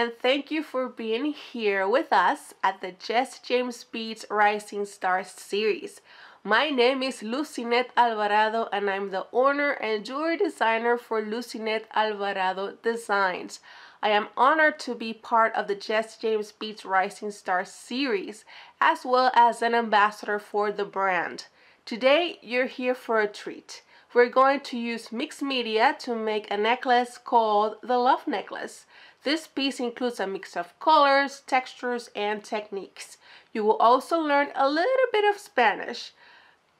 and thank you for being here with us at the JJB Bead Rising Stars series. My name is Lucinette Alvarado, and I'm the owner and jewelry designer for Lucinette Alvarado Designs. I am honored to be part of the JJB Bead Rising Stars series, as well as an ambassador for the brand. Today, you're here for a treat. We're going to use mixed media to make a necklace called the Love Necklace. This piece includes a mix of colors, textures, and techniques. You will also learn a little bit of Spanish.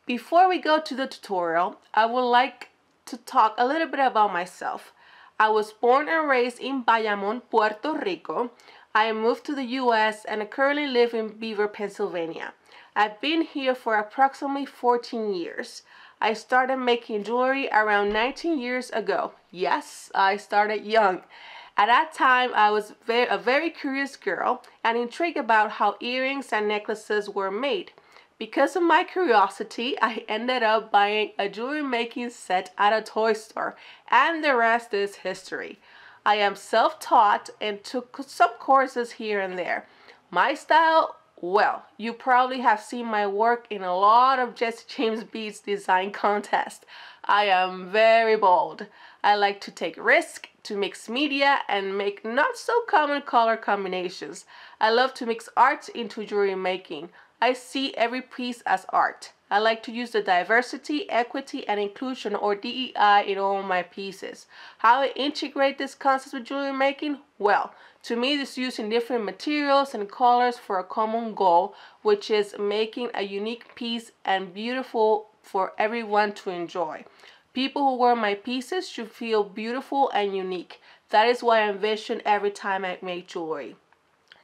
Before we go to the tutorial, I would like to talk a little bit about myself. I was born and raised in Bayamón, Puerto Rico. I moved to the U.S. and I currently live in Beaver, Pennsylvania. I've been here for approximately 14 years. I started making jewelry around 19 years ago. Yes, I started young. At that time, I was a very curious girl and intrigued about how earrings and necklaces were made. Because of my curiosity, I ended up buying a jewelry making set at a toy store, and the rest is history. I am self-taught and took some courses here and there. My style, well, you probably have seen my work in a lot of JJB Beads design contests. I am very bold. I like to take risks, to mix media, and make not so common color combinations. I love to mix art into jewelry making. I see every piece as art. I like to use the diversity, equity, and inclusion, or DEI, in all my pieces. How I integrate this concept with jewelry making? Well, to me, this is using different materials and colors for a common goal, which is making a unique piece and beautiful for everyone to enjoy. People who wear my pieces should feel beautiful and unique. That is what I envision every time I make jewelry.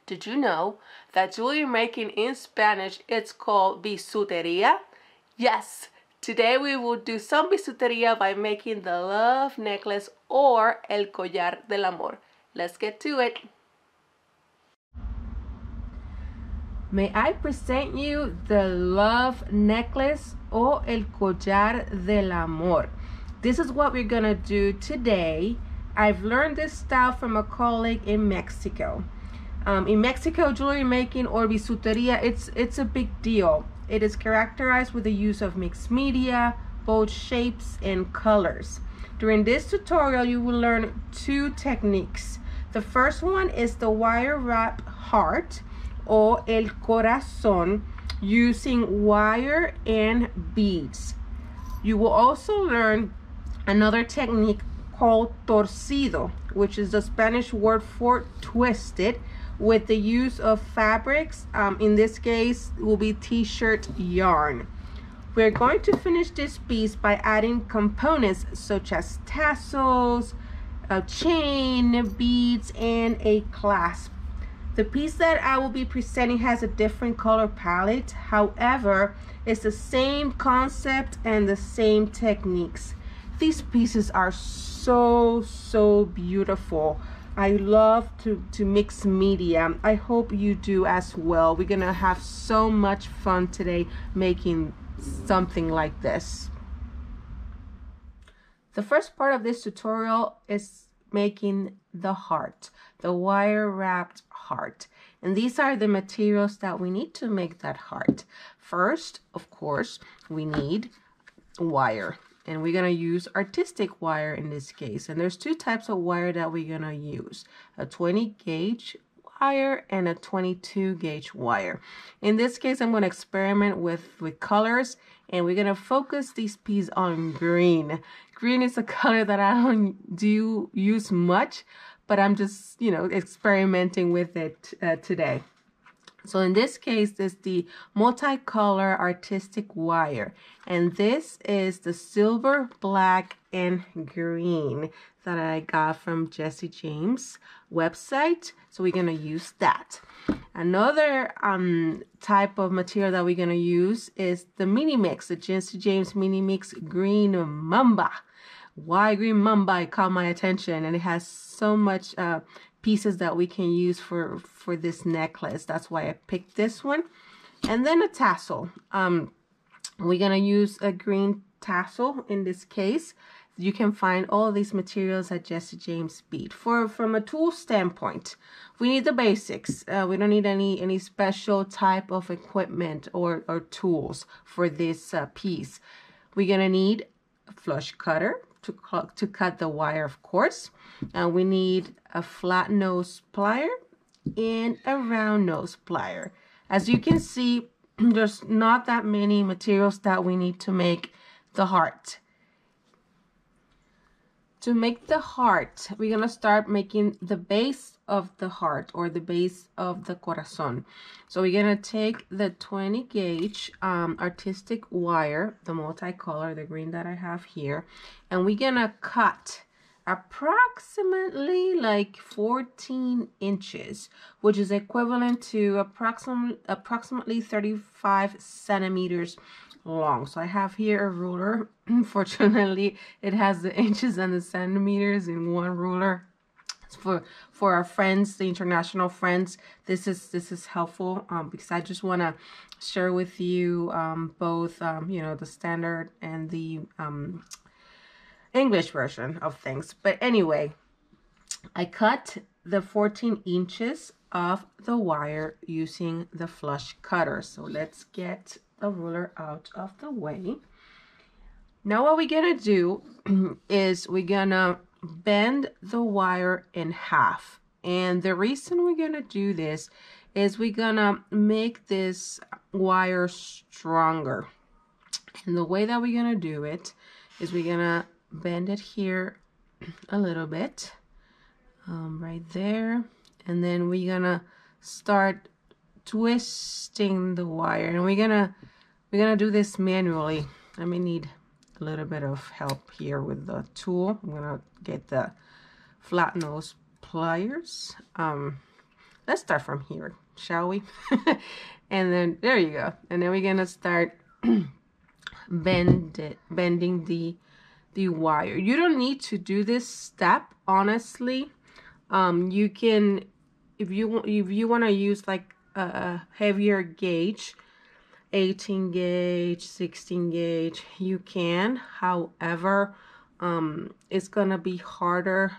Did you know that jewelry making in Spanish it's called bisuteria? Yes, today we will do some bisuteria by making the Love Necklace or el collar del amor. Let's get to it. May I present you the Love Necklace or el collar del amor. This is what we're gonna do today. I've learned this style from a colleague in Mexico. In Mexico, jewelry making or bisuteria, it's a big deal. It is characterized with the use of mixed media, bold shapes, and colors. During this tutorial, you will learn two techniques. The first one is the wire wrap heart or el corazón using wire and beads. You will also learn another technique called torcido, which is the Spanish word for twisted, with the use of fabrics. In this case, it will be t-shirt yarn. We're going to finish this piece by adding components such as tassels, a chain, beads, and a clasp. The piece that I will be presenting has a different color palette. However, it's the same concept and the same techniques. These pieces are so beautiful. I love to mix media. I hope you do as well. We're gonna have so much fun today making something like this. The first part of this tutorial is making the heart, the wire wrapped heart. And these are the materials that we need to make that heart. First, of course, we need wire. And we're going to use artistic wire in this case. And there's two types of wire that we're going to use. A 20 gauge wire and a 22 gauge wire. In this case, I'm going to experiment with colors. And we're going to focus these pieces on green. Green is a color that I don't use much. But I'm just, experimenting with it today. So in this case, this is the multicolor artistic wire. And this is the silver, black, and green that I got from JJB's website. So we're going to use that. Another type of material that we're going to use is the mini mix, the JJB's mini mix green mamba. Why green mamba? It caught my attention, and it has so much pieces that we can use for this necklace. That's why I picked this one. And then a tassel. We're gonna use a green tassel in this case, You can find all these materials at JJB Bead. From a tool standpoint, we need the basics. We don't need any special type of equipment or tools for this piece. We're gonna need a flush cutter to cut the wire, of course. We need a flat nose plier and a round nose plier. As you can see, there's not that many materials that we need to make the heart. To make the heart, we're gonna start making the base of the heart, or the base of the corazon. So we're gonna take the 20 gauge artistic wire, the multicolor, the green that I have here, and we're gonna cut approximately like 14 inches, which is equivalent to approximately 35 centimeters long. So I have here a ruler. Unfortunately, it has the inches and the centimeters in one ruler. For our friends, the international friends, this is helpful because I just want to share with you both you know, the standard and the English version of things. But anyway, I cut the 14 inches of the wire using the flush cutter. So let's get the ruler out of the way. Now what we're gonna do is we're gonna bend the wire in half. And the reason we're gonna do this is we're gonna make this wire stronger. And the way that we're gonna do it is we're gonna bend it here a little bit, right there, and then we're gonna start twisting the wire, and we're gonna do this manually. I may need a little bit of help here with the tool. I'm gonna get the flat nose pliers. Let's start from here, shall we? And then there you go, and then we're gonna start bending the wire. You don't need to do this step, honestly. You can, if you want to use like a heavier gauge, 18 gauge, 16 gauge, you can. However, it's gonna be harder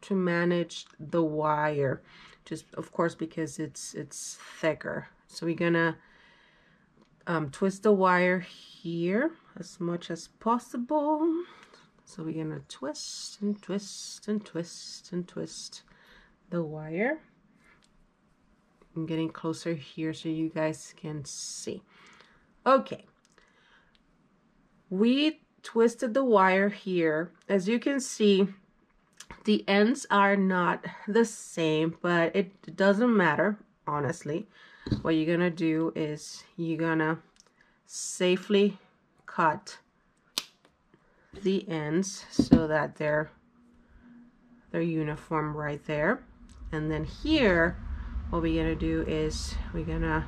to manage the wire, just of course because it's thicker. So we're gonna twist the wire here as much as possible. So we're gonna twist and twist and twist and twist the wire. I'm getting closer here so you guys can see. Okay, we twisted the wire here. As you can see, the ends are not the same, but it doesn't matter, honestly. What you're gonna do is you're gonna safely cut the ends so that they're uniform right there. And then here, what we're gonna do is we're gonna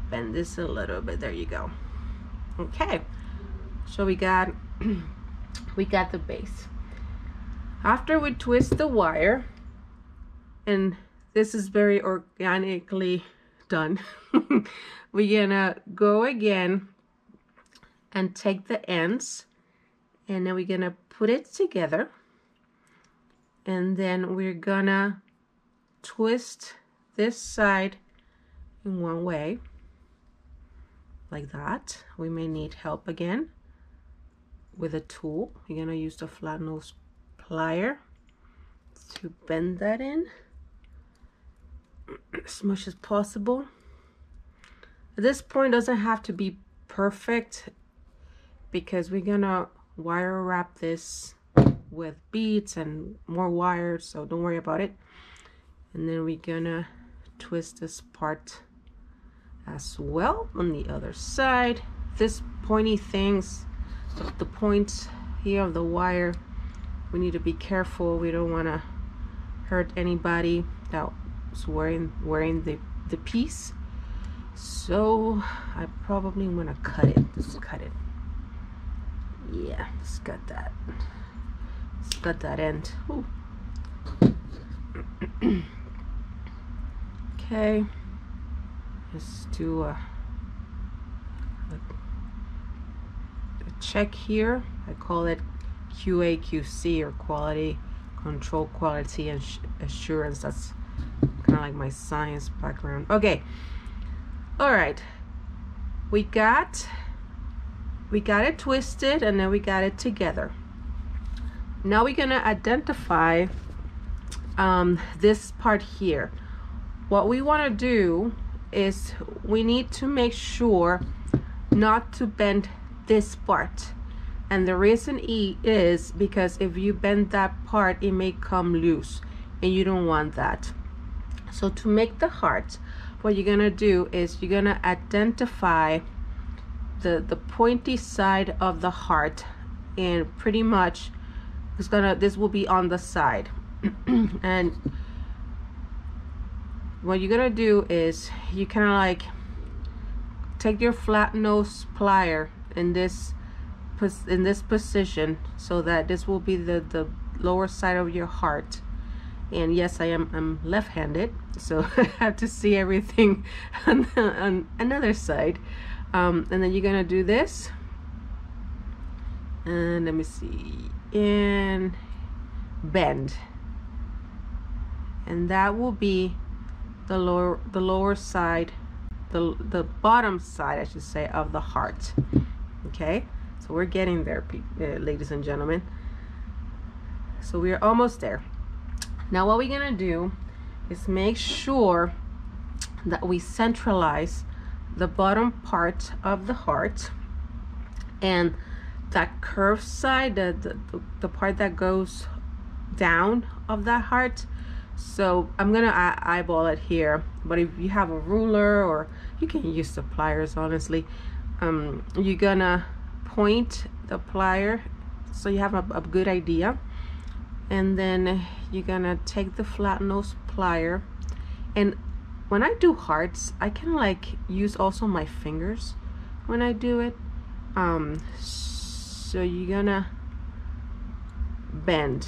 bend this a little bit. There you go. Okay, so we got the base. After we twist the wire, and this is very organically done, we're gonna go again and take the ends, and then we're gonna put it together, and then we're gonna twist this side in one way like that. We may need help again with a tool. We're gonna use the flat nose plier to bend that in as much as possible. At this point, it doesn't have to be perfect because we're gonna wire wrap this with beads and more wires, so don't worry about it. And then we're gonna twist this part as well on the other side. This pointy things, the points here of the wire, we need to be careful. We don't want to hurt anybody that's wearing the piece. So I probably want to cut it. Just cut it. Yeah, let's cut that. Let's cut that end. Ooh. Okay, let's do a check here. I call it QA, QC, or quality control, quality and assurance. That's kind of like my science background. Okay, all right, we got it twisted, and then we got it together. Now we're gonna identify this part here. What we want to do is we need to make sure not to bend this part, and the reason is because if you bend that part, it may come loose, and you don't want that. So to make the heart, what you're gonna do is you're gonna identify the pointy side of the heart, and pretty much this will be on the side. And what you're gonna do is you kind of like take your flat nose plier in this position, so that this will be the lower side of your heart. And yes, I'm left-handed, so I have to see everything on another side. And then you're gonna do this, and let me see, and bend, and that will be the lower side, the bottom side, I should say, of the heart. Okay, so we're getting there, ladies and gentlemen. So we're almost there. Now what we're gonna do is make sure that we centralize the bottom part of the heart, and that curved side, the part that goes down of that heart. So I'm gonna eyeball it here, but if you have a ruler, or you can use the pliers, honestly, you're gonna point the plier so you have a good idea, and then you're gonna take the flat nose plier. And when I do hearts, I can like use also my fingers when I do it. So you're gonna bend,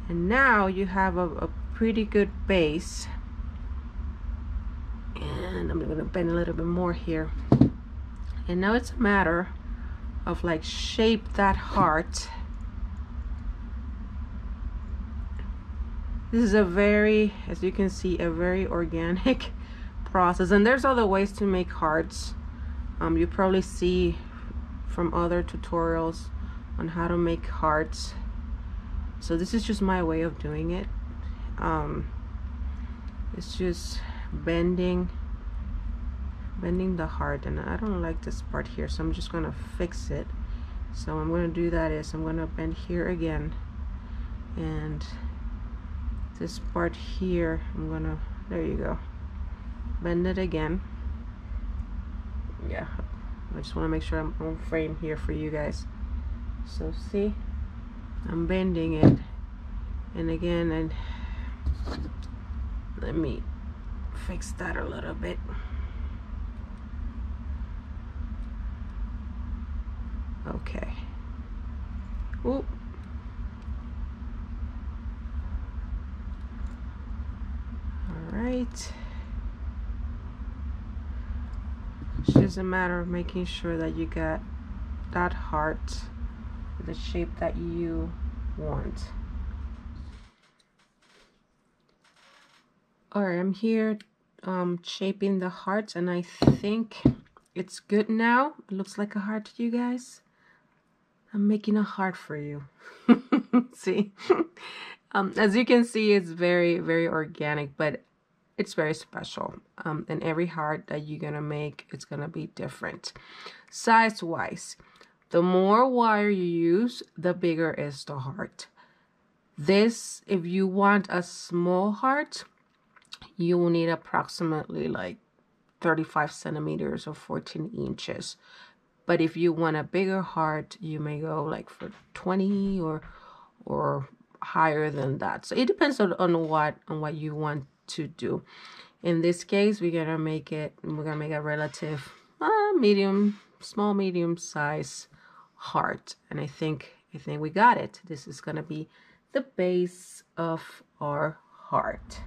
and now you have a pretty good base. And I'm gonna bend a little bit more here, and now it's a matter of like shape that heart. This is a very, as you can see, a very organic process, and there's other ways to make hearts. You probably see from other tutorials on how to make hearts. So this is just my way of doing it. It's just bending the heart, and I don't like this part here, so I'm just gonna fix it. So I'm gonna do that is I'm gonna bend here again, and this part here I'm gonna, there you go, bend it again. Yeah, I just want to make sure I'm on frame here for you guys. So see, I'm bending it, and again, and let me fix that a little bit. Okay. Ooh. All right. It's just a matter of making sure that you got that heart, the shape that you want. Alright, I'm here shaping the heart, and I think it's good now. It looks like a heart to you guys. I'm making a heart for you. See? As you can see, it's very, very organic, but it's very special. And every heart that you're gonna make, it's gonna be different. Size-wise, the more wire you use, the bigger is the heart. This, if you want a small heart, you will need approximately like 35 centimeters or 14 inches. But if you want a bigger heart, you may go like for 20 or higher than that. So it depends on what you want to do. In this case, we're gonna make a relative small medium size heart, and I think we got it. This is gonna be the base of our heart.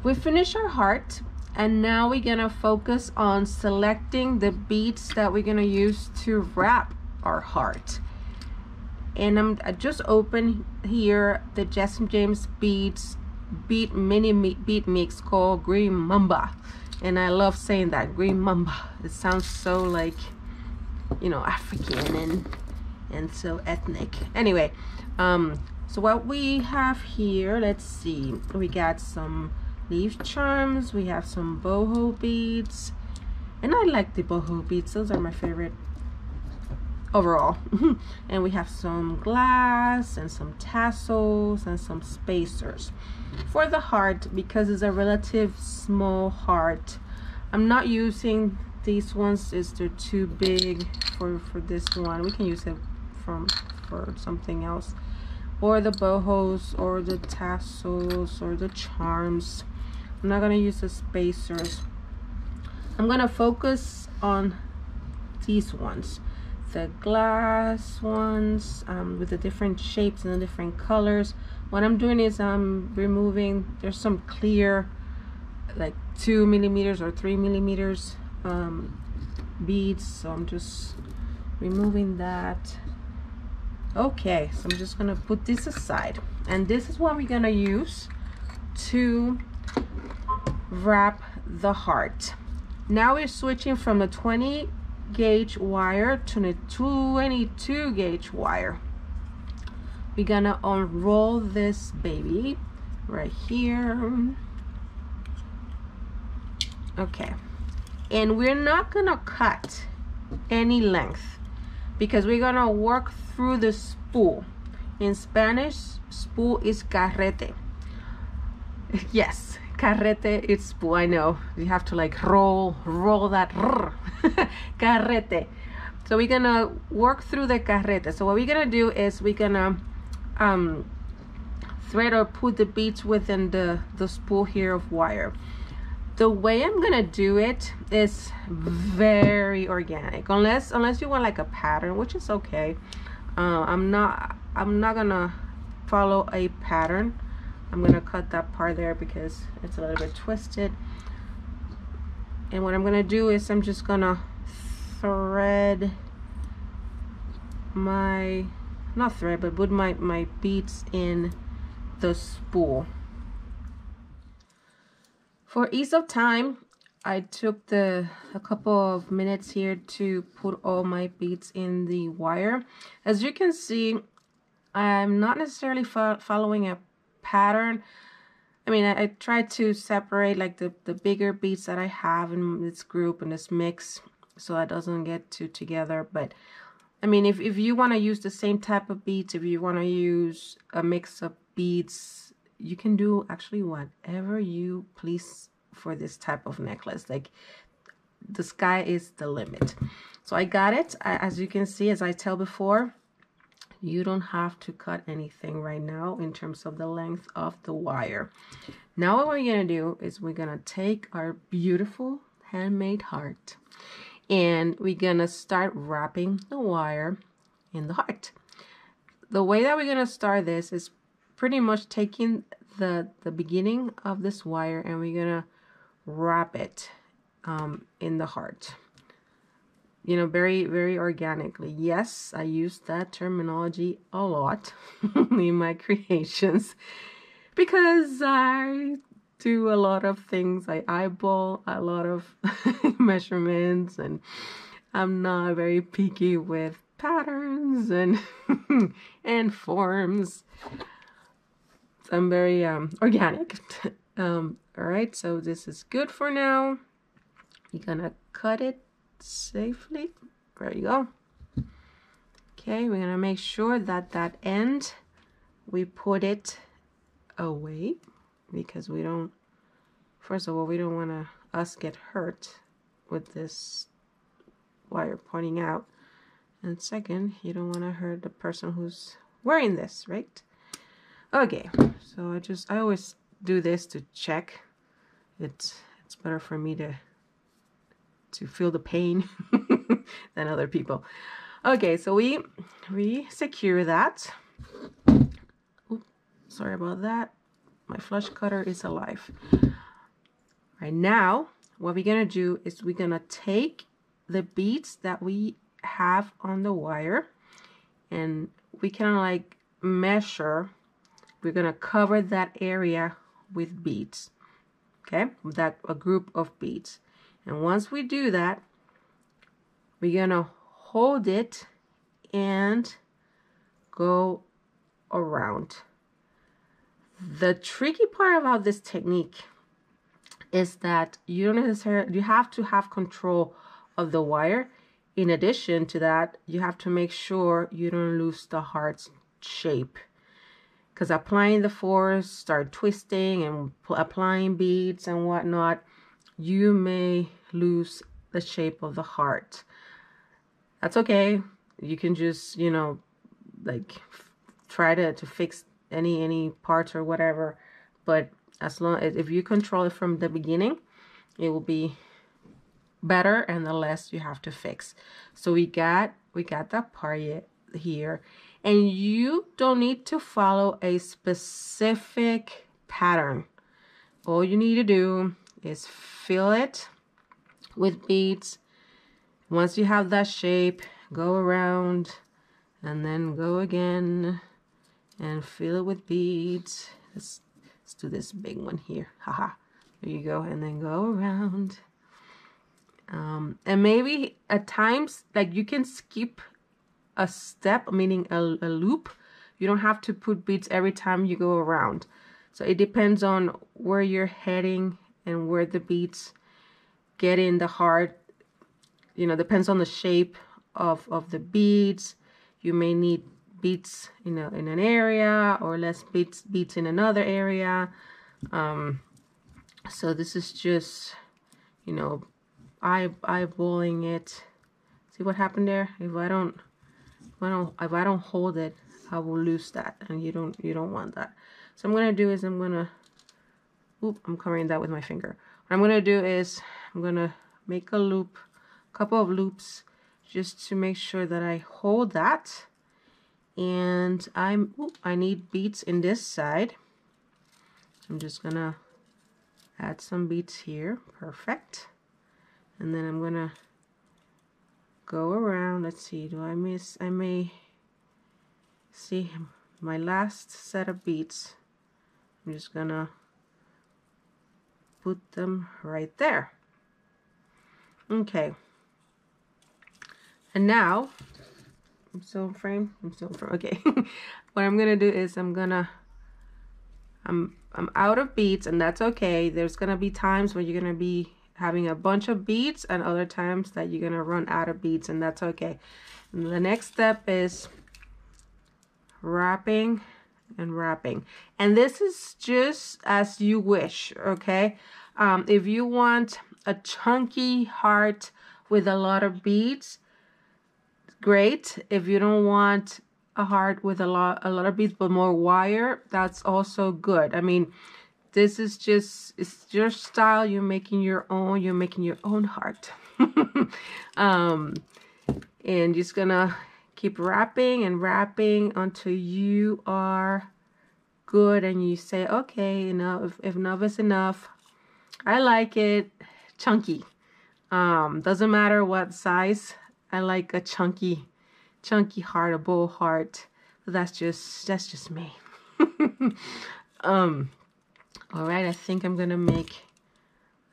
We finished our heart, and now we're gonna focus on selecting the beads that we're gonna use to wrap our heart. And I just opened here the Jesse James Beads bead mix called Green Mamba, and I love saying that, Green Mamba. It sounds so like, you know, African and so ethnic. Anyway, so what we have here, let's see, we got some leaf charms, we have some boho beads, and I like the boho beads, those are my favorite overall. And we have some glass and some tassels and some spacers. For the heart, because it's a relative small heart, I'm not using these ones, is they're too big for this one. We can use it for something else, or the bohos or the tassels or the charms. I'm not gonna use the spacers. I'm gonna focus on these ones, the glass ones, with the different shapes and the different colors. What I'm doing is I'm removing, there's some clear like 2 millimeters or 3 millimeters beads, so I'm just removing that. Okay, so I'm just gonna put this aside, and this is what we're gonna use to wrap the heart. Now we're switching from the 20 gauge wire to the 22 gauge wire. We're gonna unroll this baby right here. Okay, and we're not gonna cut any length because we're gonna work through the spool. In Spanish, spool is carrete. Yes, carrete is spool. I know you have to like roll that carrete. So we're gonna work through the carrete. So what we're gonna do is we're gonna thread or put the beads within the spool here of wire. The way I'm gonna do it is very organic, unless you want like a pattern, which is okay. I'm not gonna follow a pattern. I'm gonna cut that part there because it's a little bit twisted. And what I'm gonna do is I'm just gonna thread my, not thread, but put my beads in the spool. For ease of time, I took a couple of minutes here to put all my beads in the wire. As you can see, I'm not necessarily following a pattern. I mean, I tried to separate like the bigger beads that I have in this group and this mix so that doesn't get too together. But I mean, if you want to use the same type of beads, if you want to use a mix of beads, you can do actually whatever you please for this type of necklace. Like, the sky is the limit. So I got it. As you can see, as I tell before, you don't have to cut anything right now in terms of the length of the wire. Now what we're gonna do is we're gonna take our beautiful handmade heart and we're gonna start wrapping the wire in the heart. The way that we're gonna start this is pretty much taking the beginning of this wire and we're gonna wrap it in the heart. You know, very, very organically. Yes, I use that terminology a lot in my creations because I do a lot of things. I eyeball a lot of measurements and I'm not very picky with patterns and and forms. I'm very organic. All right, so this is good for now. You're gonna cut it safely. There you go. Okay, we're gonna make sure that that end, we put it away because we don't, first of all, we don't want us get hurt with this wire pointing out. And second, you don't want to hurt the person who's wearing this, right? Okay, so I always do this to check. It's better for me to feel the pain than other people. Okay, so we secure that. Oops, sorry about that. My flush cutter is alive. Right now, what we're gonna do is we're gonna take the beads that we have on the wire, and we can like measure. We're gonna cover that area with beads, okay, that a group of beads. And once we do that, we're gonna hold it and go around. The tricky part about this technique is that you don't necessarily, you have to have control of the wire. In addition to that, you have to make sure you don't lose the heart's shape, because applying the force, start twisting and applying beads and whatnot, you may lose the shape of the heart. That's okay. You can just, you know, like try to fix any parts or whatever, but as long as if you control it from the beginning, it will be better and the less you have to fix. So we got that part here, and you don't need to follow a specific pattern. All you need to do is fill it with beads. Once you have that shape, go around and then go again and fill it with beads. Let's do this big one here. Haha. There you go. And then go around. And maybe at times, like, you can skip a step, meaning a loop. You don't have to put beads every time you go around. So it depends on where you're heading and where the beads get in the heart. You know, depends on the shape of the beads. You may need beads in an area or less beads in another area. So this is just, you know, eyeballing it. See what happened there? If I don't hold it, I will lose that, and you don't want that. So I'm gonna do is I'm covering that with my finger. What I'm gonna do is I'm gonna make a loop, a couple of loops, just to make sure that I hold that. And I need beads in this side. I'm just gonna add some beads here. Perfect. And then I'm gonna go around. Let's see, do I miss? I may see my last set of beads. I'm just gonna put them right there. Okay. And now, I'm still in frame. Okay. What I'm gonna do is I'm out of beads, and that's okay. There's gonna be times where you're gonna be having a bunch of beads and other times that you're gonna run out of beads, and that's okay. And the next step is wrapping and wrapping, and this is just as you wish, okay? If you want a chunky heart with a lot of beads, great. If you don't want a heart with a lot of beads but more wire, that's also good. I mean, this is just, it's your style. You're making your own heart. And just gonna keep wrapping and wrapping until you are good and you say, okay, enough. If enough is enough, I like it chunky. Doesn't matter what size. I like a chunky heart, a bow heart. But that's just me. All right, I think I'm gonna make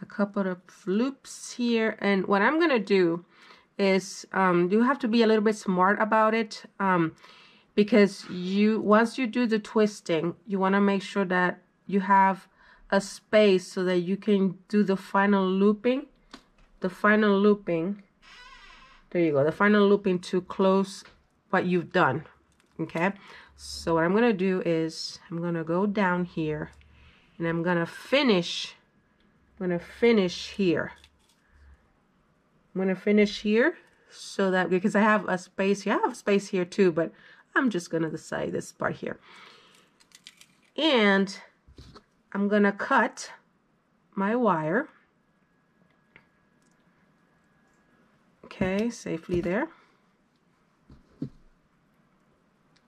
a couple of loops here, and what I'm gonna do is you have to be a little bit smart about it, because once you do the twisting, you want to make sure that you have a space so that you can do the final looping. There you go, the final looping to close what you've done. Okay, so what I'm gonna do is I'm gonna go down here and I'm gonna finish here. I'm gonna finish here, so that, because I have a space here, I have a space here too, but I'm just gonna decide this part here. And I'm gonna cut my wire. Okay, safely there.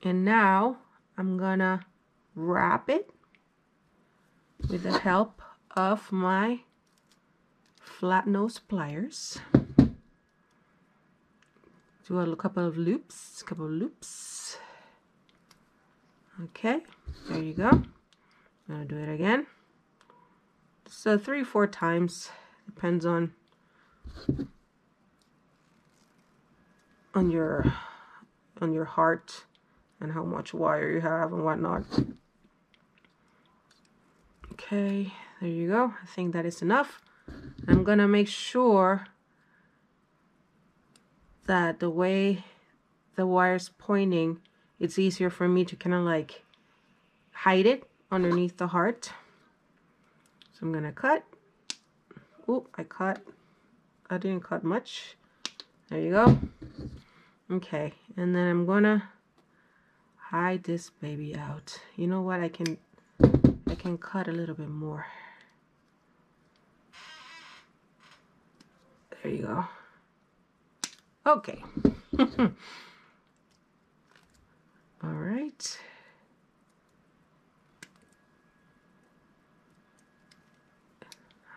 And now I'm gonna wrap it with the help of my flat nose pliers. do a couple of loops, Okay, there you go. I'm gonna do it again. So 3 or 4 times, depends on your heart and how much wire you have and whatnot. Okay, there you go. I think that is enough. I'm gonna make sure that the way the wire's pointing, it's easier for me to kind of like hide it underneath the heart. So I'm gonna cut. Oh, I didn't cut much. There you go. Okay, and then I'm gonna hide this baby out. You know what? I can cut a little bit more. There you go. Okay. All right.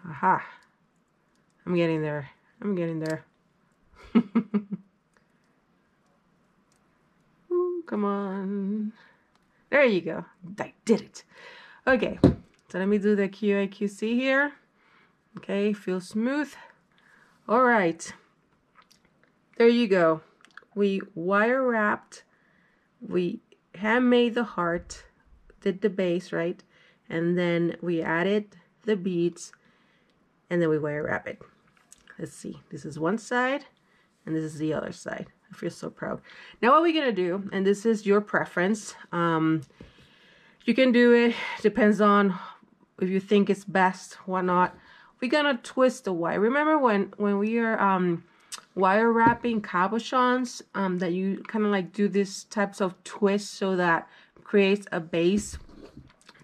Aha. I'm getting there. Ooh, come on. There you go. I did it. Okay. So let me do the QA/QC here. Okay, feels smooth. All right. There you go. We wire wrapped. We handmade the heart, did the base, right? And then we added the beads, and then we wire wrap it. Let's see. This is one side, and this is the other side. I feel so proud. Now what we're gonna do, and this is your preference. You can do it. Depends on if you think it's best, whatnot. We're gonna twist the wire. Remember when we are wire wrapping cabochons, that you kind of like do these types of twists so that creates a base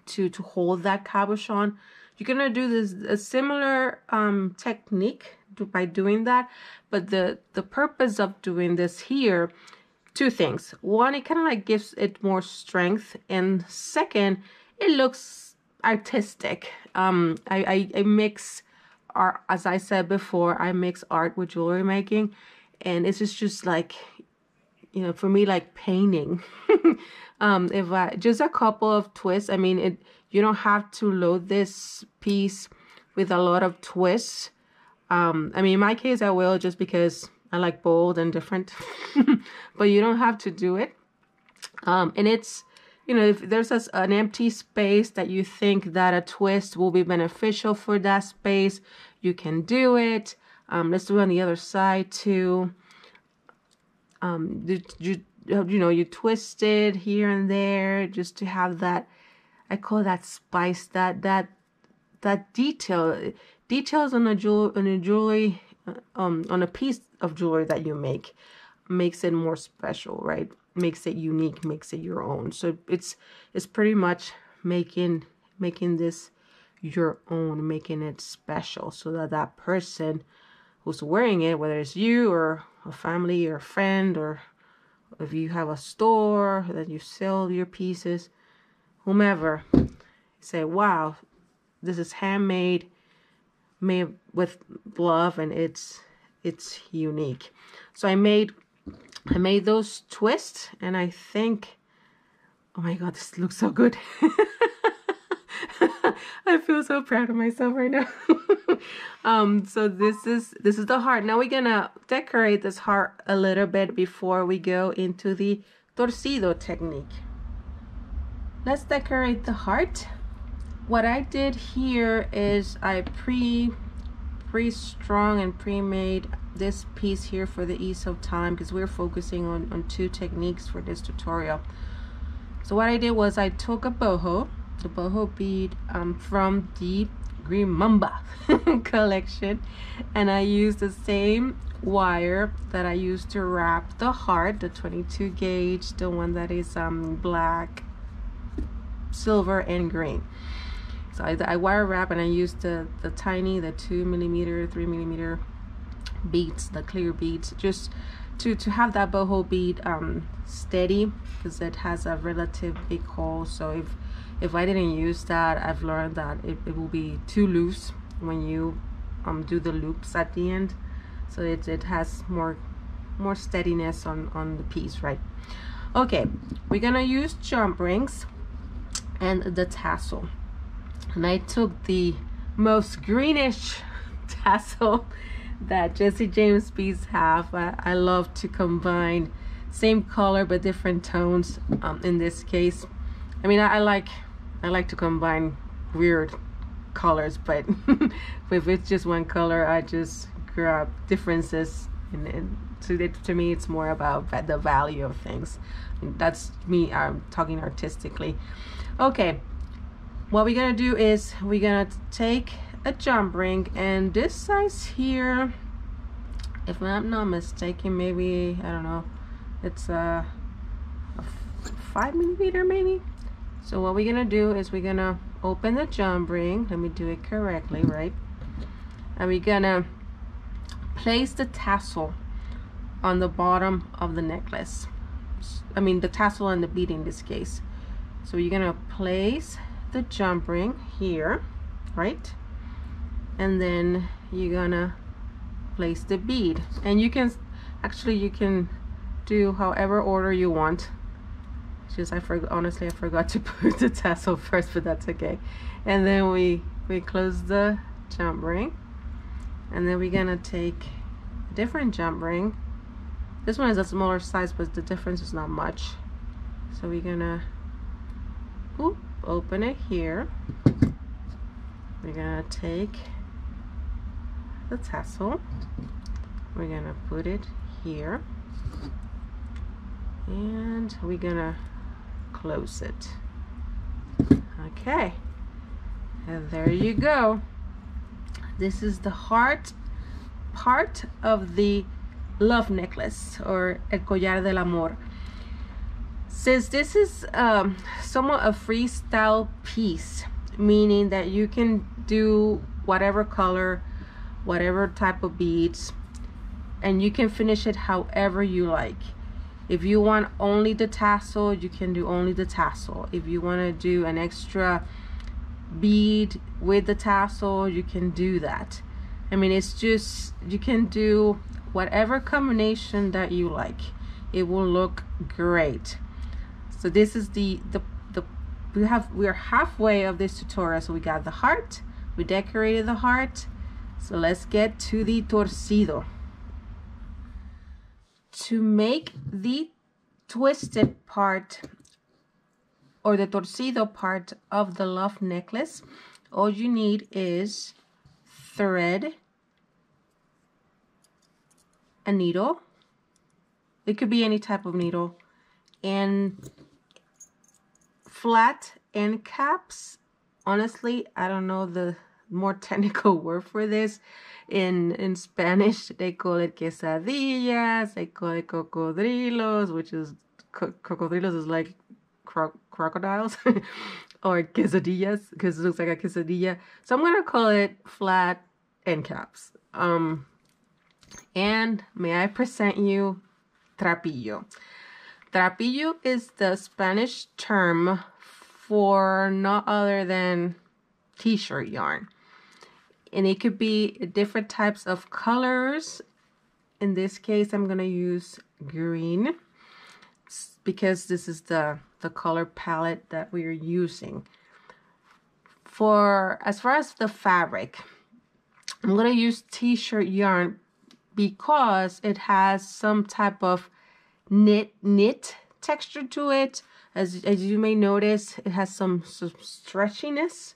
to hold that cabochon. You're gonna do this a similar technique by doing that, but the purpose of doing this here, 2 things. One, it kind of like gives it more strength, and second, it looks artistic. I mix art, as I said before, I mix art with jewelry making, and it's just like, you know, for me, like painting. If I just a couple of twists, I mean, you don't have to load this piece with a lot of twists. I mean, in my case, I will, just because I like bold and different, but you don't have to do it. And it's, you know, if there's an empty space that you think that a twist will be beneficial for that space, you can do it. Let's do it on the other side too. You twist it here and there just to have that, I call that spice, that details on a jewelry, on a piece of jewelry that you make, makes it more special, right? Makes it unique, makes it your own. So it's pretty much making this your own, making it special, so that person who's wearing it, whether it's you or a family or a friend, or if you have a store that you sell your pieces, whomever, say, wow, this is handmade, made with love, and it's unique. So I made those twists, and I think, oh my god, this looks so good. I feel so proud of myself right now. So this is the heart. Now we're gonna decorate this heart a little bit before we go into the torcido technique. Let's decorate the heart. What I did here is I pre-strung and pre-made this piece here for the ease of time, because we're focusing on 2 techniques for this tutorial. So what I did was I took the boho bead from the Green Mamba collection, and I used the same wire that I used to wrap the heart, the 22 gauge, the one that is black, silver, and green. So I wire wrap, and I used the tiny, the 2mm, 3mm beads, the clear beads, just to have that boho bead steady, because it has a relative big hole. So if I didn't use that, I've learned that it will be too loose when you do the loops at the end. So it has more more steadiness on the piece, right? Okay, we're gonna use jump rings and the tassel, and I took the most greenish tassel that Jesse James beads have. I love to combine same color but different tones. In this case, I mean, I like to combine weird colors, but if it's just one color, I just grab differences, and to me it's more about the value of things. And that's me talking artistically. Okay, what we're gonna do is we're gonna take a jump ring, and this size here, if I'm not mistaken, maybe, I don't know, it's a 5mm maybe. So what we're gonna do is we're gonna open the jump ring. Let me do it correctly, right? And we're gonna place the tassel on the bottom of the necklace. I mean the tassel and the bead in this case. So you're gonna place the jump ring here, right? And then you're gonna place the bead, and you can do however order you want. Just honestly I forgot to put the tassel first, but that's okay. And then we close the jump ring, and then we're gonna take a different jump ring. This one is a smaller size, but the difference is not much. So we're gonna open it here. We're gonna take the tassel, we're gonna put it here, and we're gonna close it. Okay, and there you go. This is the heart part of the love necklace, or el collar del amor. Since this is somewhat a freestyle piece, meaning that you can do whatever color, whatever type of beads, and you can finish it however you like. If you want only the tassel, you can do only the tassel. If you want to do an extra bead with the tassel, you can do that. I mean, it's just, you can do whatever combination that you like. It will look great. So this is we're halfway of this tutorial. So we got the heart, we decorated the heart. So let's get to the torcido. To make the twisted part, or the torcido part of the love necklace, all you need is thread, a needle, it could be any type of needle, and flat end caps. Honestly, I don't know the more technical word for this. In Spanish they call it quesadillas, they call it cocodrilos, which is cocodrilos is like crocodiles or quesadillas because it looks like a quesadilla. So I'm gonna call it flat end caps. And may I present you trapillo. Trapillo is the Spanish term for not other than t-shirt yarn, and it could be different types of colors. In this case, I'm gonna use green because this is the color palette that we are using. As far as the fabric, I'm gonna use t-shirt yarn because it has some type of knit texture to it. As you may notice, it has some stretchiness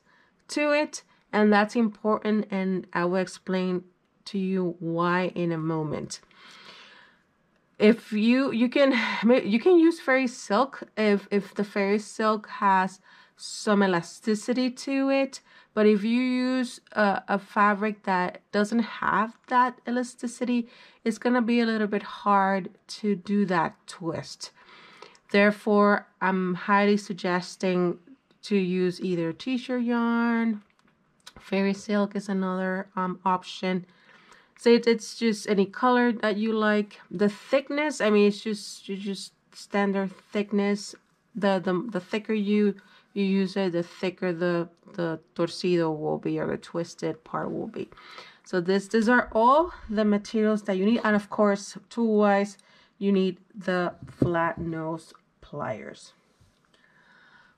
to it, and that's important, and I will explain to you why in a moment. If you can use fairy silk if the fairy silk has some elasticity to it, but if you use a fabric that doesn't have that elasticity, it's gonna be a little bit hard to do that twist. Therefore, I'm highly suggesting to use either t-shirt yarn. Fairy silk is another option. So it's just any color that you like. The thickness, I mean, it's just standard thickness. The thicker you use it, the thicker the torcido will be, or the twisted part will be. So these are all the materials that you need. And of course, tool-wise, you need the flat nose pliers.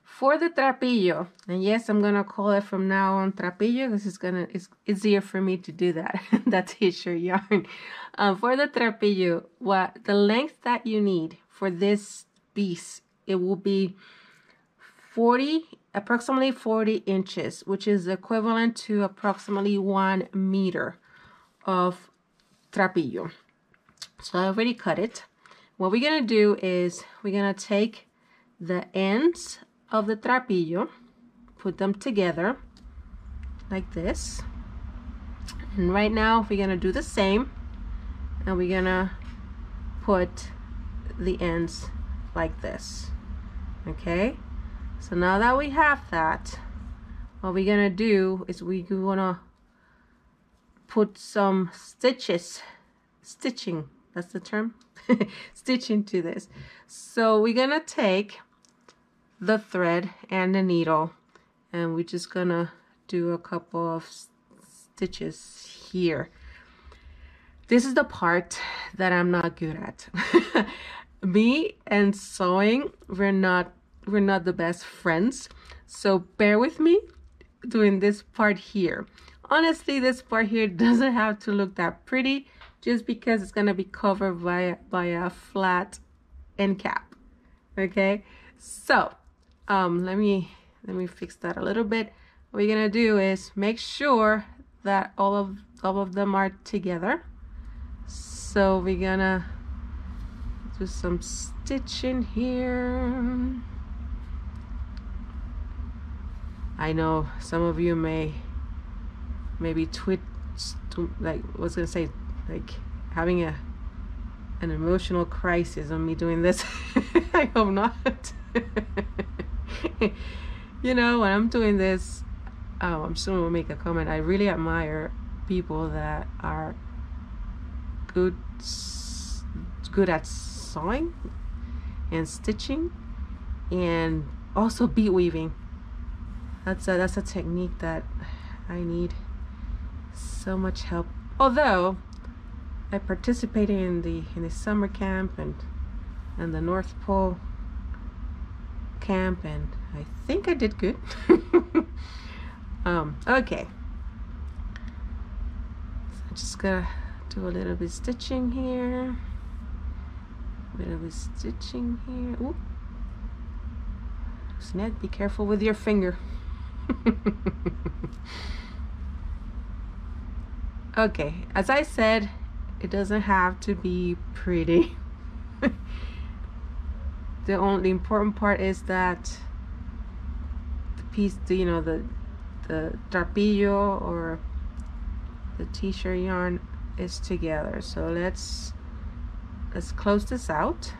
For the trapillo, and yes, I'm gonna call it from now on trapillo because it's easier for me to do that. That t-shirt yarn. For the trapillo, the length that you need for this piece, it will be approximately 40 inches, which is equivalent to approximately 1 meter of trapillo. So I already cut it. What we're gonna do is we're gonna take the ends of the trapillo, put them together like this, and right now we're gonna do the same, and we're gonna put the ends like this. Okay, so now that we have that, what we're gonna do is we're gonna put some stitching, that's the term, stitching to this. So we're gonna take the thread and the needle, and we're just gonna do a couple of stitches here. This is the part that I'm not good at. Me and sewing, we're not the best friends, so bear with me doing this part here. Honestly, this part here doesn't have to look that pretty, just because it's gonna be covered by a flat end cap. Okay, so let me fix that a little bit. What we're gonna do is make sure that all of them are together. So we're gonna do some stitching here. I know some of you maybe like having an emotional crisis on me doing this. I hope not. You know, when I'm doing this, I'm just gonna make a comment. I really admire people that are good at sewing and stitching, and also bead weaving. That's a technique that I need so much help. Although I participated in the summer camp and the North Pole camp, and I think I did good. Okay, so I'm just gonna do a little bit of stitching here, Ooh. Lucinette, be careful with your finger. Okay, as I said, it doesn't have to be pretty. The only important part is that the piece, the trapillo or the t-shirt yarn is together. So let's close this out.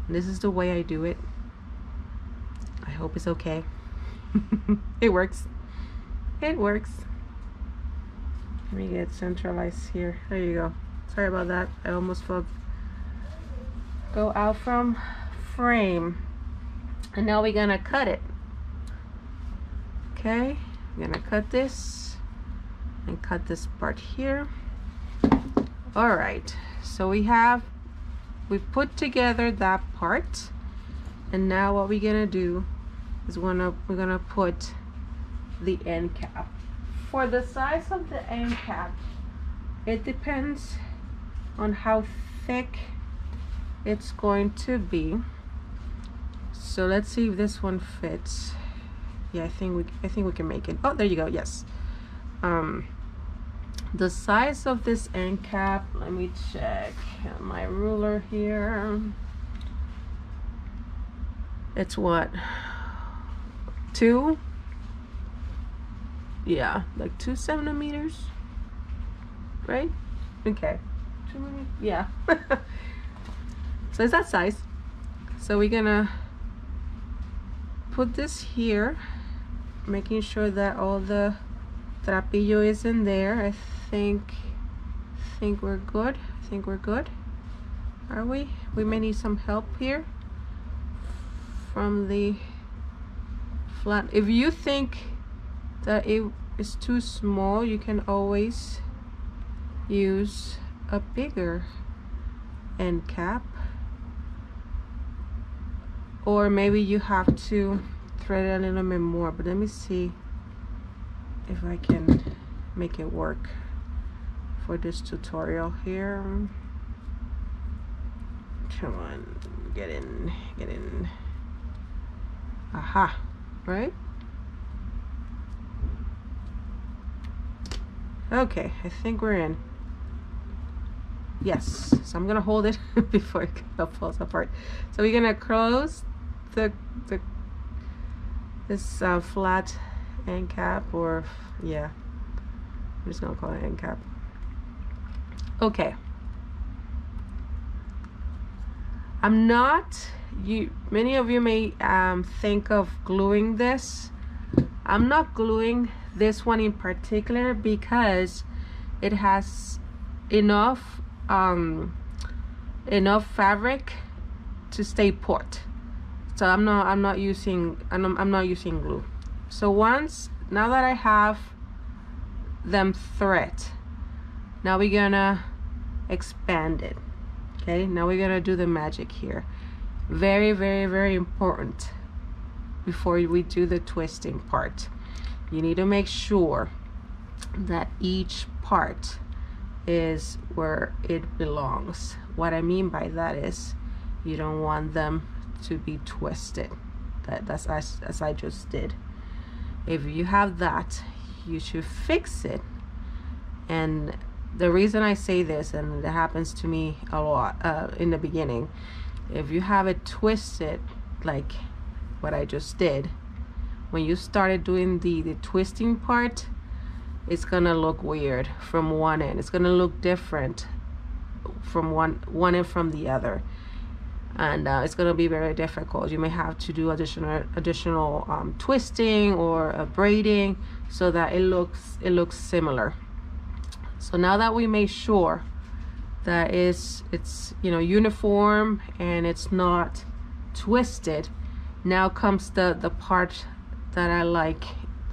This is the way I do it. I hope it's okay. It works. It works. Let me get centralized here. There you go. Sorry about that. I almost felt go out from frame. And now we're gonna cut it. Okay, I'm gonna cut this and cut this part here. All right, so we put together that part, and now what we're gonna do is we're gonna put the end cap. For the size of the end cap, it depends on how thick it's going to be. So let's see if this one fits. Yeah, I think we can make it. Oh, there you go. Yes. The size of this end cap, let me check my ruler here. It's what? 2? Yeah, like 2 centimeters, right? Okay. 2 millimeters? Yeah. So it's that size. So we're gonna put this here, making sure that all the trapillo is in there. I think we're good. I think we're good. Are we? We may need some help here from the flat. If you think that is too small, you can always use a bigger end cap, or maybe you have to thread it a little bit more, but let me see if I can make it work for this tutorial here. Come on, get in, get in. Aha, right? Okay, I think we're in. Yes, so I'm gonna hold it before it falls apart. So we're gonna close this flat end cap, or yeah, I'm just gonna call it end cap. Okay. I'm not, many of you may think of gluing this. I'm not gluing this one in particular because it has enough fabric to stay put. So I'm not using glue. So now that I have them thread, now we're gonna expand it. Okay, now we're gonna do the magic here. Very, very, very important. Before we do the twisting part, you need to make sure that each part is where it belongs. What I mean by that is you don't want them to be twisted. That's as I just did. If you have that, you should fix it. And the reason I say this, and it happens to me a lot in the beginning, if you have it twisted like what I just did, when you started doing the twisting part, it's gonna look weird from one end. It's gonna look different from one end from the other, and it's gonna be very difficult. You may have to do additional twisting or braiding so that it looks similar. So now that we made sure that it's uniform and it's not twisted, now comes the part that I like.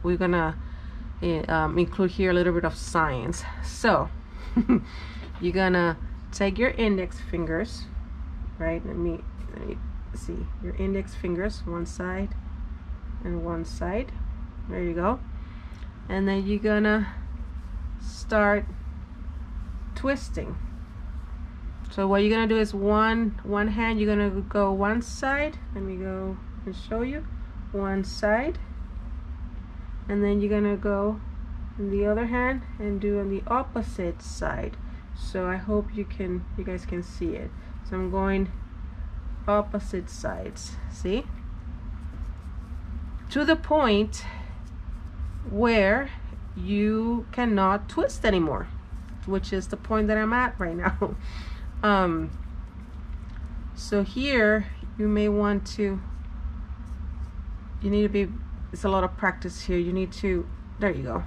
We're gonna include here a little bit of science. So you're gonna take your index fingers, right? Let me see, your index fingers, one side and one side. There you go. And then you're gonna start twisting. So what you're gonna do is one hand, you're gonna go one side. Let me go and show you. One side, and then you're gonna go on the other hand and do on the opposite side. So I hope you guys can see it. So I'm going opposite sides, see, to the point where you cannot twist anymore, which is the point that I'm at right now. So here you may want to, it's a lot of practice here. You need to, there you go.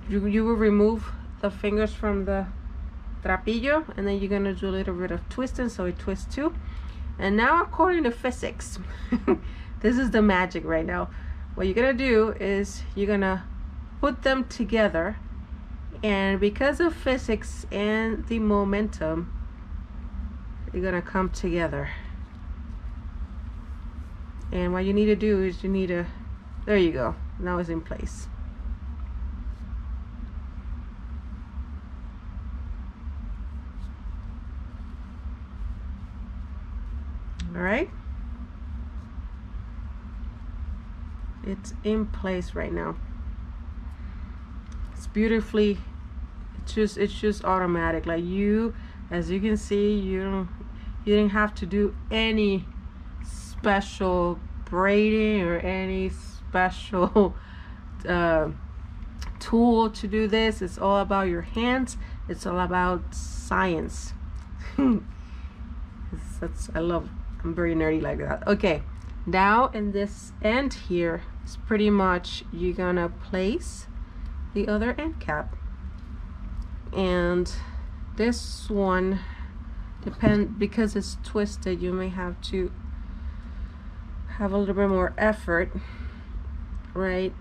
You will remove the fingers from the trapillo, and then you're gonna do a little bit of twisting so it twists too. And now, according to physics, this is the magic right now. What you're gonna do is you're gonna put them together, and because of physics and the momentum, you're gonna come together. And what you need to do is there you go, now it's in place. All right, it's in place right now. It's beautifully, it's just automatic. Like as you can see, you didn't have to do any special braiding or any special tool to do this. It's all about your hands. It's all about science. I'm very nerdy like that. Okay, now in this end here, it's pretty much you're gonna place the other end cap, and this one because it's twisted, you may have to have a little bit more effort, right?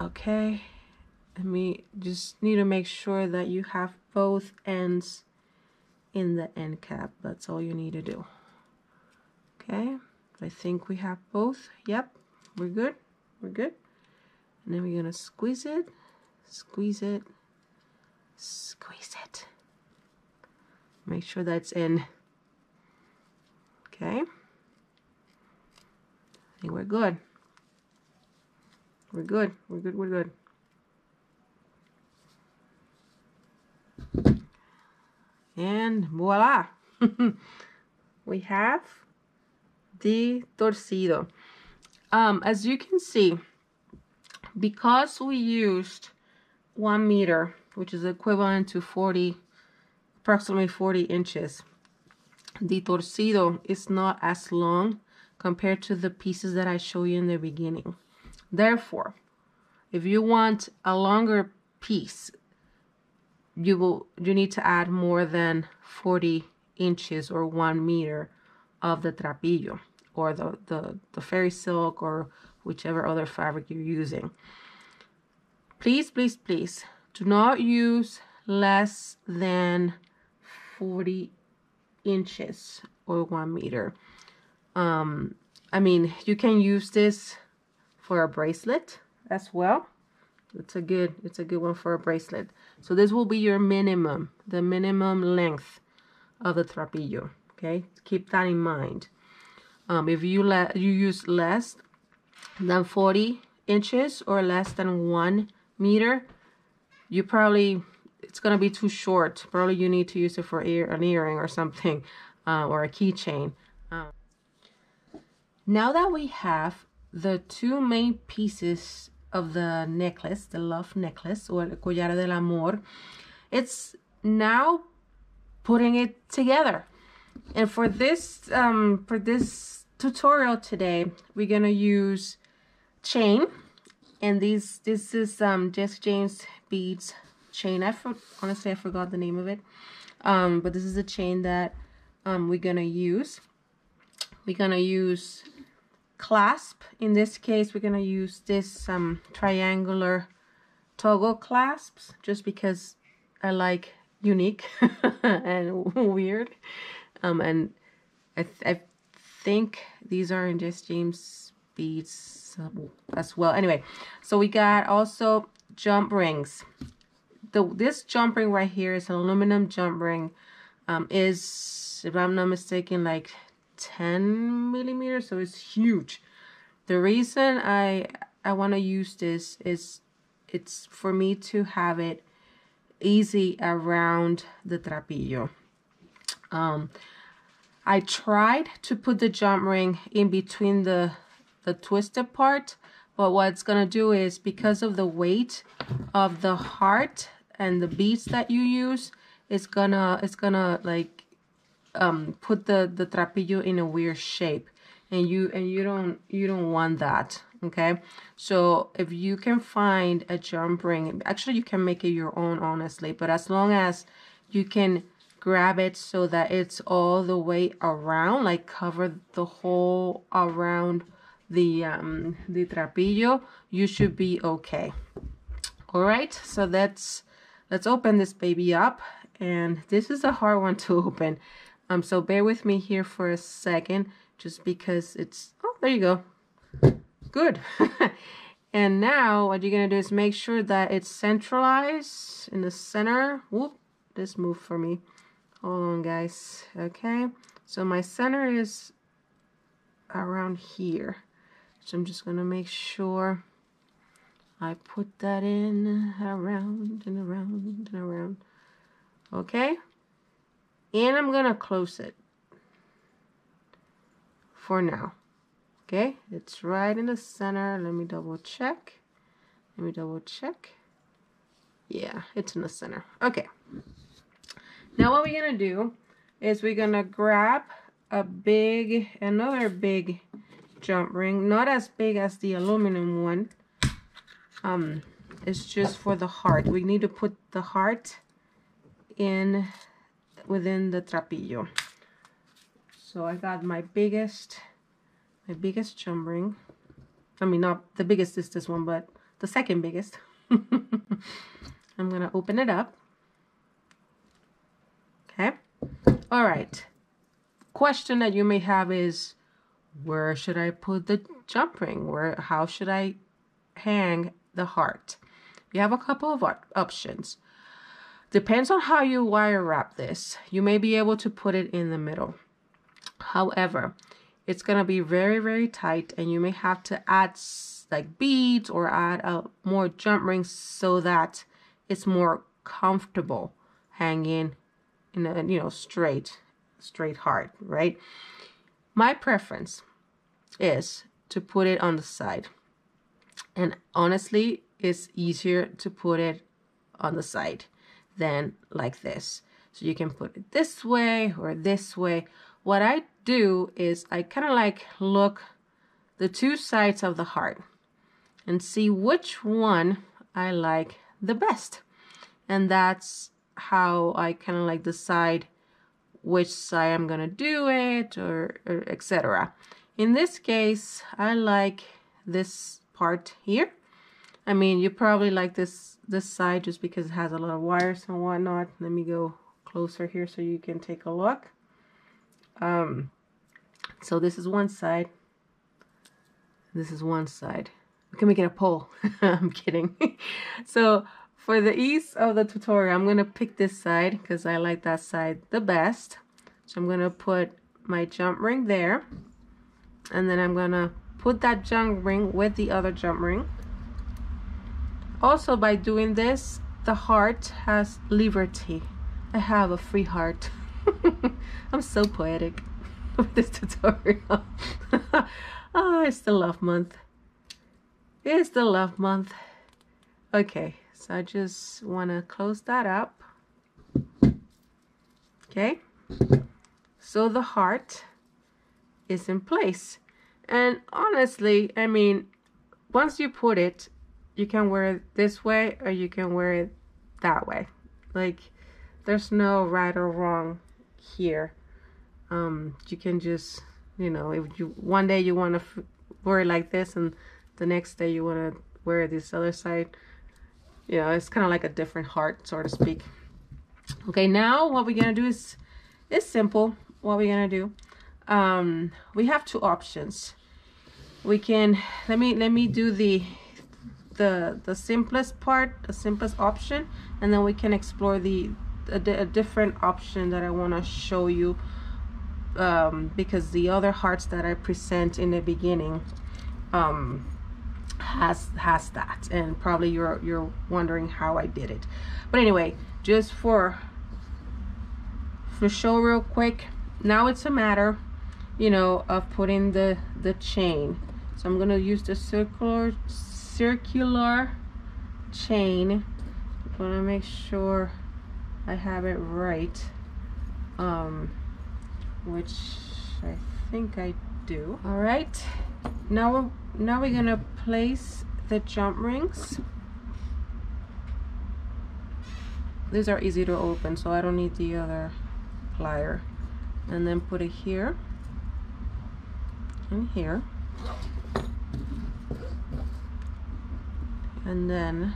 Okay, just need to make sure that you have both ends in the end cap. That's all you need to do. Okay, I think we have both. Yep, we're good. We're good. And then we're gonna squeeze it, squeeze it, squeeze it. Make sure that's in. Okay. I think we're good. We're good. We're good. We're good. And voila. We have the torcido. As you can see, because we used 1 meter, which is equivalent to approximately 40 inches, the torcido is not as long compared to the pieces that I showed you in the beginning. Therefore, if you want a longer piece, you need to add more than 40 inches or 1 meter of the trapillo, or the fairy silk, or whichever other fabric you're using. Please, please, please do not use less than 40 inches or 1 meter. I mean, you can use this for a bracelet as well. It's a good one for a bracelet. So this will be your minimum, the minimum length of the trapillo. Okay, keep that in mind. If you use less than 40 inches or less than 1 meter, it's gonna be too short. Probably you need to use it for an earring or something, or a keychain. Now that we have the 2 main pieces of the necklace, the love necklace, or el collar del amor, it's now putting it together. And for this tutorial today, we're gonna use chain, and this is Jess James Beads chain. Honestly, I forgot the name of it, but this is the chain that we're gonna use. We're gonna use clasp. In this case, we're gonna use this triangular toggle clasps, just because I like unique and weird. And I think these are in Jess James Beads as well. Anyway, so we got also jump rings. This jump ring right here is an aluminum jump ring. Is, if I'm not mistaken, like 10 millimeters, so it's huge. The reason I want to use this is it's for me to have it easy around the trapillo. I tried to put the jump ring in between the twisted part, but what it's gonna do is, because of the weight of the heart and the beads that you use, it's gonna like put the trapillo in a weird shape, and you don't want that. Okay, so if you can find a jump ring, actually you can make it your own, honestly, but as long as you can grab it so that it's all the way around, like cover the whole around the trapillo, you should be okay. All right, so let's open this baby up, and this is a hard one to open. So bear with me here for a second, just because it's, oh, there you go. Good. And now what you're gonna do is make sure that it's centralized in the center. Whoop, this moved for me. Hold on, guys. Okay, so my center is around here. So I'm just gonna make sure I put that in around and around and around. Okay, and I'm gonna close it for now. Okay, it's right in the center. Let me double check. Yeah, it's in the center. Okay, now what we're gonna do is we're gonna grab another big jump ring, not as big as the aluminum one. It's just for the heart. We need to put the heart in within the trapillo. So I got my biggest jump ring. I mean, not the biggest is this one, but the second biggest. I'm gonna open it up. Okay. All right. Question that you may have is, where should I put the jump ring? How should I hang the heart? You have a couple of options. Depends on how you wire wrap this. You may be able to put it in the middle. However, it's going to be very, very tight, and you may have to add like beads or add more jump rings so that it's more comfortable hanging in a, you know, straight heart, right? My preference is to put it on the side. And honestly, it's easier to put it on the side than like this. So you can put it this way or this way. What I do is I kind of like look the two sides of the heart and see which one I like the best. And that's how I kind of like decide which side I'm gonna do it, or etc. In this case, I like this part here. I mean, you probably like this side just because it has a lot of wires and whatnot. Let me go closer here so you can take a look. So this is one side. This is one side. We can make it a poll. I'm kidding. So for the ease of the tutorial, I'm gonna pick this side because I like that side the best. So I'm gonna put my jump ring there, and then I'm gonna put that jump ring with the other jump ring. Also, by doing this, the heart has liberty. I have a free heart. I'm so poetic with this tutorial. Oh, it's the love month. It's the love month. Okay, so I just want to close that up. Okay, so the heart is in place. And honestly, I mean, once you put it, you can wear it this way or you can wear it that way. Like, there's no right or wrong here. You can just, you know, if you one day you want to wear it like this and the next day you want to wear this other side, you know, it's kind of like a different heart, so to speak. Okay, now what we're gonna do is simple. What we're gonna do, we have two options. We can let me do the simplest part, the simplest option, and then we can explore a different option that I want to show you, because the other hearts that I present in the beginning has that, and probably you're wondering how I did it. But anyway, just for show real quick, now it's a matter, you know, of putting the chain. So I'm gonna use the circular chain. I want to make sure I have it right, which I think I do. All right, now we're gonna place the jump rings. These are easy to open, so I don't need the other plier. And then put it here and here. And then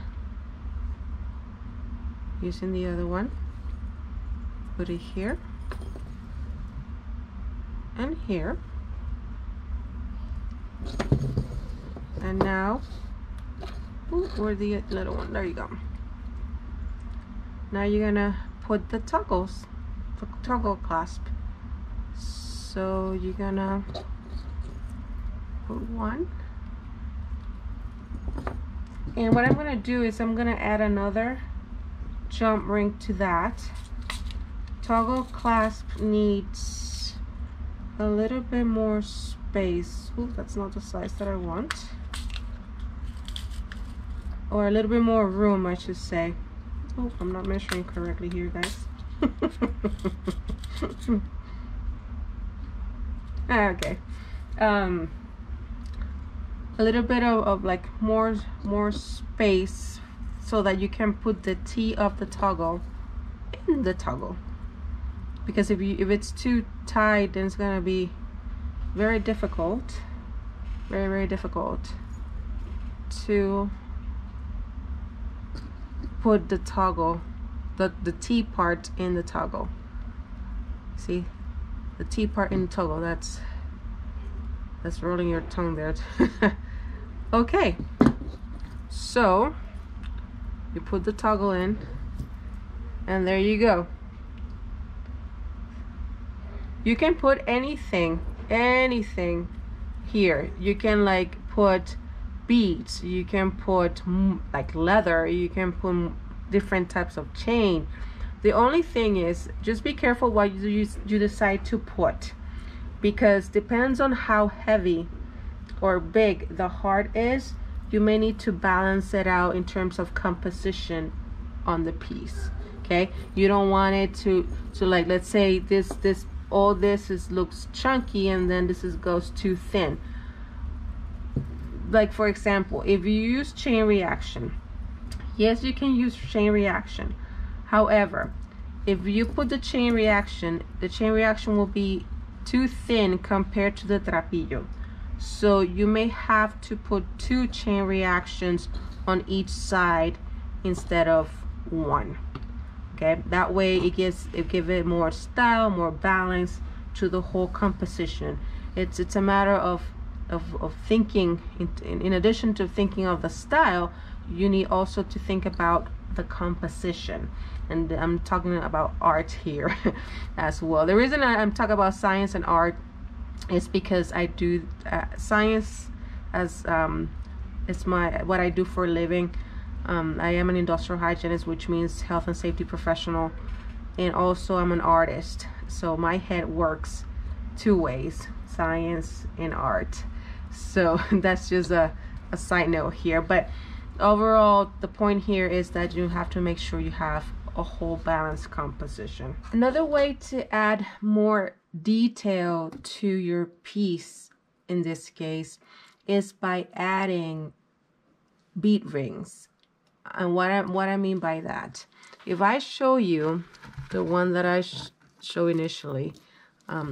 using the other one, put it here and here. And now, where's the little one? There you go. Now you're gonna put the toggle clasp. So you're gonna put one. And what I'm going to do is I'm going to add another jump ring to that. Toggle clasp needs a little bit more space. Ooh, that's not the size that I want. Or a little bit more room, I should say. Oh, I'm not measuring correctly here, guys. Okay. A little bit of like more space so that you can put the T of the toggle in the toggle, because if it's too tight, then it's gonna be very difficult to put the toggle, the T part in the toggle. See, the T part in the toggle. That's rolling your tongue there. Okay, so you put the toggle in, and there you go. You can put anything here. You can like put beads, you can put like leather, you can put different types of chain. The only thing is, just be careful what you decide to put, because depends on how heavy or big the heart is, you may need to balance it out in terms of composition on the piece. Okay, you don't want it to like, let's say this all this looks chunky and then this goes too thin. Like for example, if you use chain reaction, yes, you can use chain reaction. However, if you put the chain reaction will be too thin compared to the trapillo. So you may have to put 2 chain reactions on each side instead of 1. Okay, that way it gives it more style, more balance to the whole composition. It's a matter of thinking, in addition to thinking of the style, you need also to think about the composition. And I'm talking about art here as well. The reason I'm talking about science and art is because I do science as it's what I do for a living. I am an industrial hygienist, which means health and safety professional, and also I'm an artist. So my head works 2 ways, science and art. So that's just a side note here. But overall, the point here is that you have to make sure you have a whole balanced composition. Another way to add more detail to your piece, in this case, is by adding bead rings. And what I mean by that, if I show you the one that I show initially,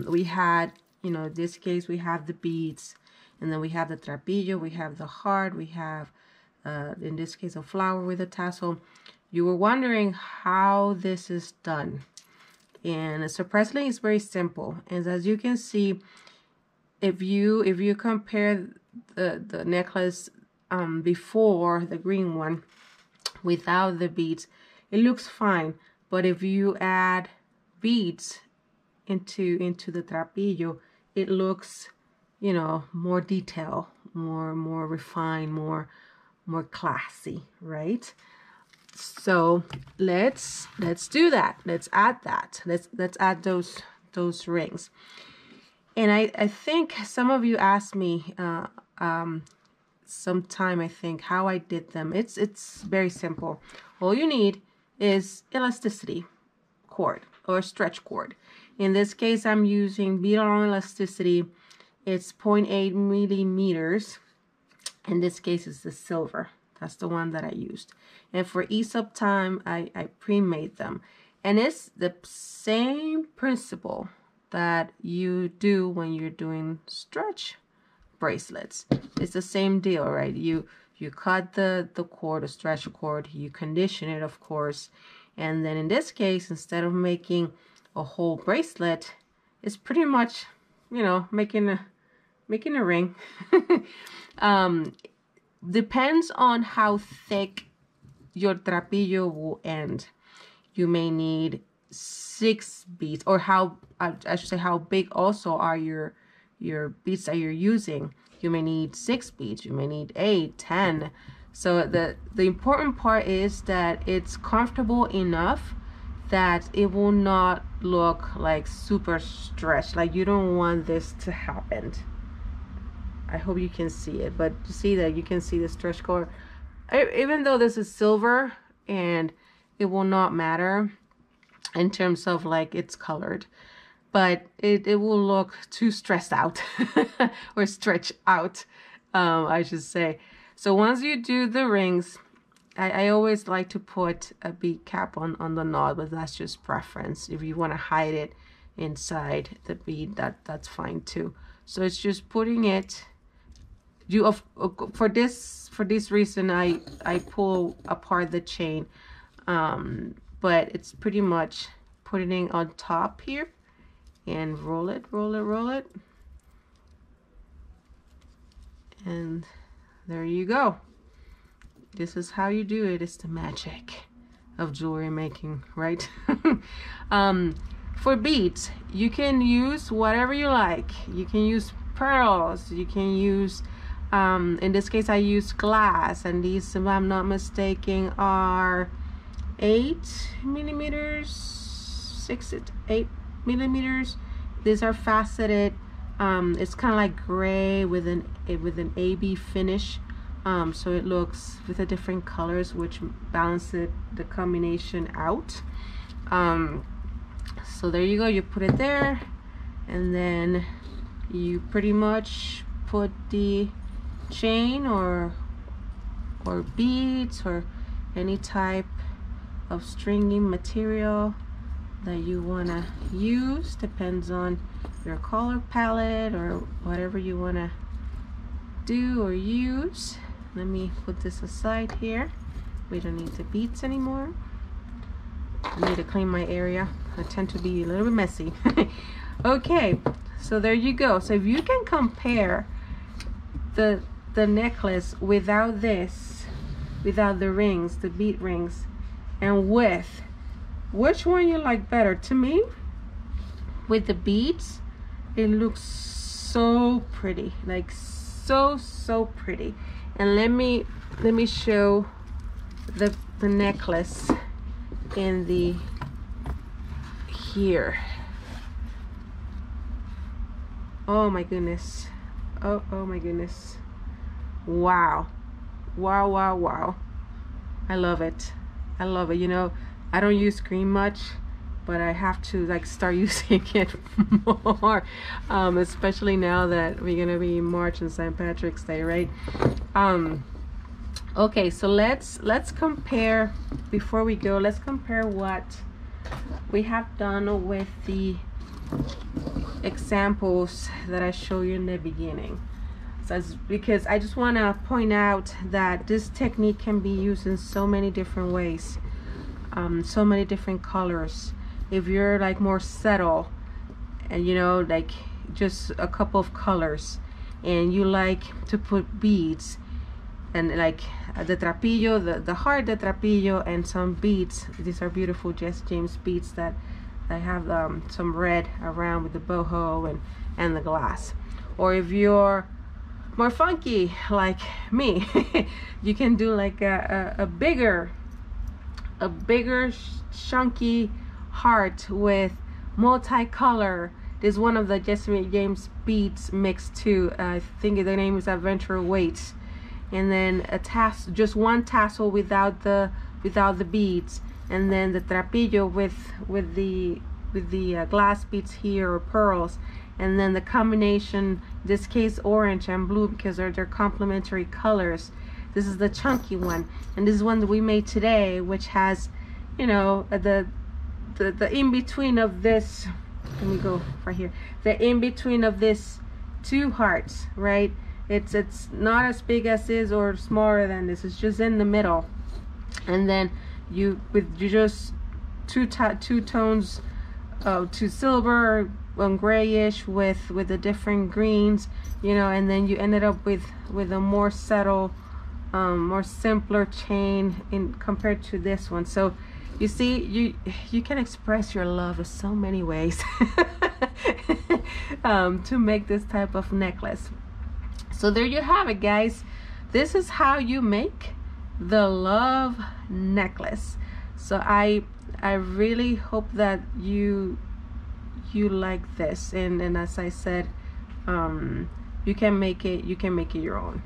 we had, you know, in this case we have the beads, and then we have the trapillo, we have the heart, we have in this case a flower with a tassel. You were wondering how this is done, and surprisingly it's very simple. And as you can see, if you compare the necklace before the green one without the beads, it looks fine. But if you add beads into the trapillo, it looks, you know, more detail, more refined, more classy, right? So let's do that. Let's add that. Let's add those rings. And I think some of you asked me sometime, I think, how I did them. It's very simple. All you need is elasticity cord or stretch cord. In this case, I'm using bead along elasticity. It's 0.8 millimeters. In this case, it's the silver. That's the one that I used. And for ease of time, I pre-made them. And it's the same principle that you do when you're doing stretch bracelets. It's the same deal, right? You cut the cord, the stretch cord, you condition it, of course. And then in this case, instead of making a whole bracelet, it's pretty much, you know, making a ring. Depends on how thick your trapillo will end. You may need 6 beads, or how I should say how big also are your beads that you're using. You may need 6 beads, you may need 8, 10. So the important part is that it's comfortable enough that it will not look like super stretched. Like, you don't want this to happen. I hope you can see it, but you see that you can see the stretch cord. Even though this is silver, and it will not matter in terms of like it's colored, but it will look too stressed out or stretched out, I should say. So once you do the rings, I always like to put a bead cap on the knot, but that's just preference. If you want to hide it inside the bead, that's fine too. So it's just putting it. For this reason, I pull apart the chain. but it's pretty much putting it on top here and roll it, roll it, roll it. And there you go. This is how you do it. It's the magic of jewelry making, right? For beads, you can use whatever you like. You can use pearls, you can use in this case I use glass, and these, if I'm not mistaken, are 8 millimeters, 6 to 8 millimeters. These are faceted. It's kind of like gray with an AB finish, so it looks with the different colors, which balance it, the combination out. So there you go. You put it there, and then you pretty much put the chain or beads or any type of stringy material that you want to use. Depends on your color palette or whatever you want to do or use. Let me put this aside here. We don't need the beads anymore. I need to clean my area. I tend to be a little bit messy. Okay, so there you go. So if you can compare the necklace without this, without the rings, the bead rings, and with, which one you like better? To me, with the beads, it looks so pretty, like so pretty. And let me show the necklace in the here. Oh my goodness. Oh my goodness. Wow. Wow, wow, wow. I love it. I love it. You know, I don't use green much, but I have to like start using it more, especially now that we're gonna be in March and St. Patrick's Day, right? Okay, so let's compare, before we go, let's compare what we have done with the examples that I showed you in the beginning. So because I just want to point out that this technique can be used in so many different ways, so many different colors. If you're like more subtle and you know, like just a couple of colors, and you like to put beads and like the trapillo, the heart, the trapillo, and some beads. These are beautiful Jesse James beads that I have some red around with the boho and the glass. Or if you're more funky like me, you can do like a bigger chunky heart with multicolor. This is one of the Jesse James beads mixed too. I think the name is Adventure Weights. And then a tassel, just one tassel without the beads, and then the trapillo with the glass beads here, or pearls, and then the combination, this case orange and blue, because they're complementary colors. This is the chunky one, and this is one that we made today, which has, you know, the in between of this. Let me go right here. The in between of this two hearts, right? It's not as big as this or smaller than this. It's just in the middle, and then you just two tones, to silver and grayish with the different greens, you know, and then you ended up with a more subtle, more simpler chain in compared to this one. So you see, you can express your love in so many ways to make this type of necklace. So there you have it, guys. This is how you make the love necklace. So I really hope that you like this, and as I said, you can make it your own.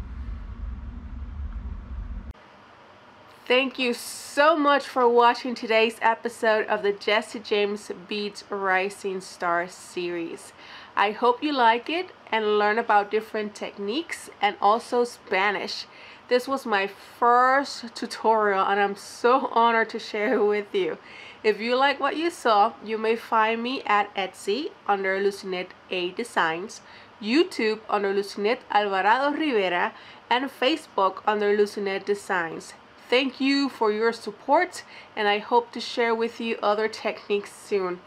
Thank you so much for watching today's episode of the Jesse James Beads Rising Stars series. I hope you like it and learn about different techniques and also Spanish. This was my first tutorial, and I'm so honored to share it with you. If you like what you saw, you may find me at Etsy under Lucinette A Designs, YouTube under Lucinette Alvarado Rivera, and Facebook under Lucinette Designs. thank you for your support, and I hope to share with you other techniques soon.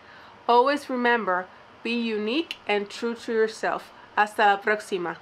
Always remember, be unique and true to yourself. Hasta la próxima.